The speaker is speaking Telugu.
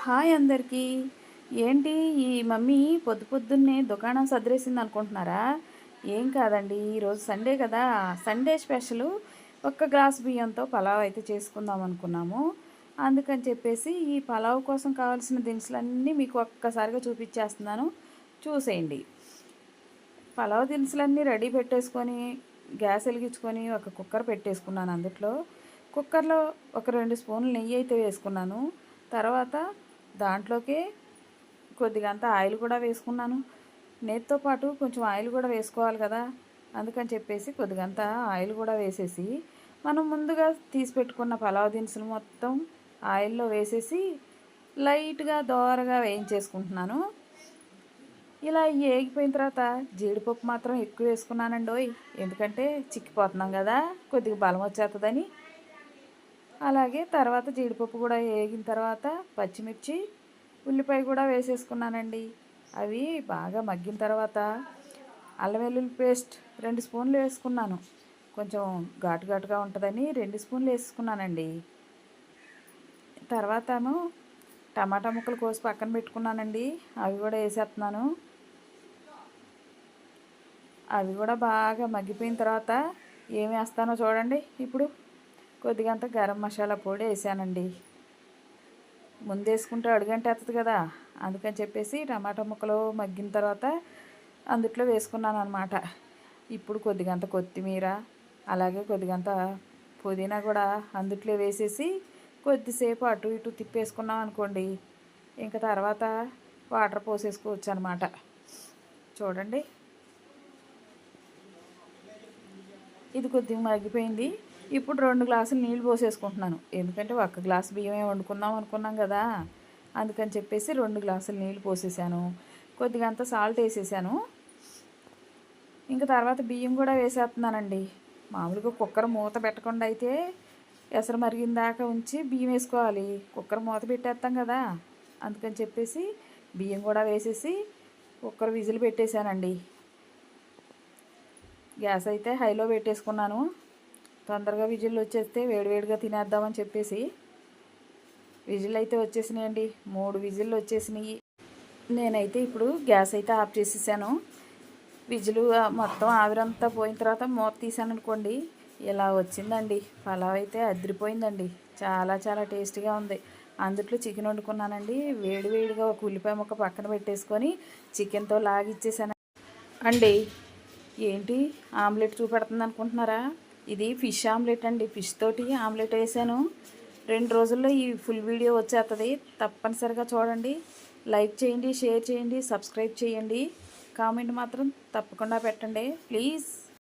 హాయ్ అందరికీ. ఏంటి ఈ మమ్మీ పొద్దున్నే దుకాణం సదిరేసింది అనుకుంటున్నారా? ఏం కాదండి, ఈరోజు సండే కదా, సండే స్పెషల్ ఒక్క గ్లాస్ బియ్యంతో పలావ్ అయితే చేసుకుందాం అనుకున్నాము. అందుకని చెప్పేసి ఈ పలావ్ కోసం కావాల్సిన దినుసులన్నీ మీకు ఒక్కసారిగా చూపించేస్తున్నాను, చూసేయండి. పలావ్ దినుసులన్నీ రెడీ పెట్టేసుకొని గ్యాస్ వెలిగించుకొని ఒక కుక్కర్ పెట్టేసుకున్నాను. అందులో కుక్కర్లో ఒక 2 స్పూన్లు నెయ్యి అయితే వేసుకున్నాను. తర్వాత దాంట్లోకి కొద్దిగంత ఆయిల్ కూడా వేసుకున్నాను. నెయ్యితో పాటు కొంచెం ఆయిల్ కూడా వేసుకోవాలి కదా, అందుకని చెప్పేసి కొద్దిగంత ఆయిల్ కూడా వేసేసి మనం ముందుగా తీసి పెట్టుకున్న పలావ్ దినుసులు మొత్తం ఆయిల్లో వేసేసి లైట్గా దోరగా వేయించేసుకుంటున్నాను. ఇలా ఏగిపోయిన తర్వాత జీడిపప్పు మాత్రం ఎక్కువ వేసుకున్నానండి. ఎందుకంటే చిక్కిపోతున్నాం కదా, కొద్దిగా బలం వచ్చేస్తుందని. అలాగే తర్వాత జీడిపప్పు కూడా వేగిన తర్వాత పచ్చిమిర్చి, ఉల్లిపాయ కూడా వేసేసుకున్నానండి. అవి బాగా మగ్గిన తర్వాత అల్లం వెల్లుల్లి పేస్ట్ 2 స్పూన్లు వేసుకున్నాను. కొంచెం ఘాటుగా ఉంటుందని 2 స్పూన్లు వేసుకున్నానండి. తర్వాతను టమాటా ముక్కలు కోసి పక్కన పెట్టుకున్నానండి, అవి కూడా వేసేస్తున్నాను. అవి కూడా బాగా మగ్గిపోయిన తర్వాత ఏం వేస్తానో చూడండి. ఇప్పుడు కొద్దిగంత గరం మసాలా పొడి వేసానండి. ముందు వేసుకుంటే అడుగంటేస్తుంది కదా, అందుకని చెప్పేసి టమాటా ముక్కలు మగ్గిన తర్వాత అందుట్లో వేసుకున్నాను అనమాట. ఇప్పుడు కొద్దిగంత కొత్తిమీర, అలాగే కొద్దిగంత పుదీనా కూడా అందుట్లో వేసేసి కొద్దిసేపు అటు ఇటు తిప్పేసుకున్నాం అనుకోండి, ఇంకా తర్వాత వాటర్ పోసేసుకోవచ్చు అనమాట. చూడండి, ఇది కొద్దిగా మగ్గిపోయింది. ఇప్పుడు 2 గ్లాసులు నీళ్ళు పోసేసుకుంటున్నాను. ఎందుకంటే 1 గ్లాసు బియ్యమే వండుకుందాం అనుకున్నాం కదా, అందుకని చెప్పేసి 2 గ్లాసులు నీళ్ళు పోసేసాను. కొద్దిగంత సాల్ట్ వేసేసాను. ఇంకా తర్వాత బియ్యం కూడా వేసేస్తున్నానండి. మామూలుగా కుక్కర్ మూత పెట్టకుండా అయితే ఎసరు మరిగిన దాకా ఉంచి బియ్యం వేసుకోవాలి. కుక్కర్ మూత పెట్టేస్తాం కదా, అందుకని చెప్పేసి బియ్యం కూడా వేసేసి కుక్కర్ విజిల్ పెట్టేశానండి. గ్యాస్ అయితే హైలో పెట్టేసుకున్నాను. తొందరగా విజిల్ వచ్చేస్తే వేడివేడిగా తినేద్దామని చెప్పేసి. విజిల్ అయితే వచ్చేసినాయండి, 3 విజిల్లు వచ్చేసినాయి. నేనైతే ఇప్పుడు గ్యాస్ అయితే ఆఫ్ చేసేసాను. విజిల్ మొత్తం ఆవిరంతా పోయిన తర్వాత మూత తీసాను అనుకోండి, ఇలా వచ్చిందండి. పలావ్ అయితే అదిరిపోయిందండి, చాలా టేస్టీగా ఉంది. అందుట్లో చికెన్ వండుకున్నానండి. వేడివేడిగా ఒక ఉల్లిపాయ ముక్క పక్కన పెట్టేసుకొని చికెన్తో లాగిచ్చేసాను అండి. ఏంటి ఆమ్లెట్ చూపెడుతుంది అనుకుంటున్నారా? ఇది ఫిష్ ఆమ్లెట్ అండి. ఫిష్ తోటి ఆమ్లెట్ వేసాను. 2 రోజుల్లో ఈ ఫుల్ వీడియో వచ్చేస్తుంది. తప్పనిసరిగా చూడండి. లైక్ చేయండి, షేర్ చేయండి, సబ్స్క్రైబ్ చేయండి, కామెంట్ మాత్రం తప్పకుండా పెట్టండి ప్లీజ్.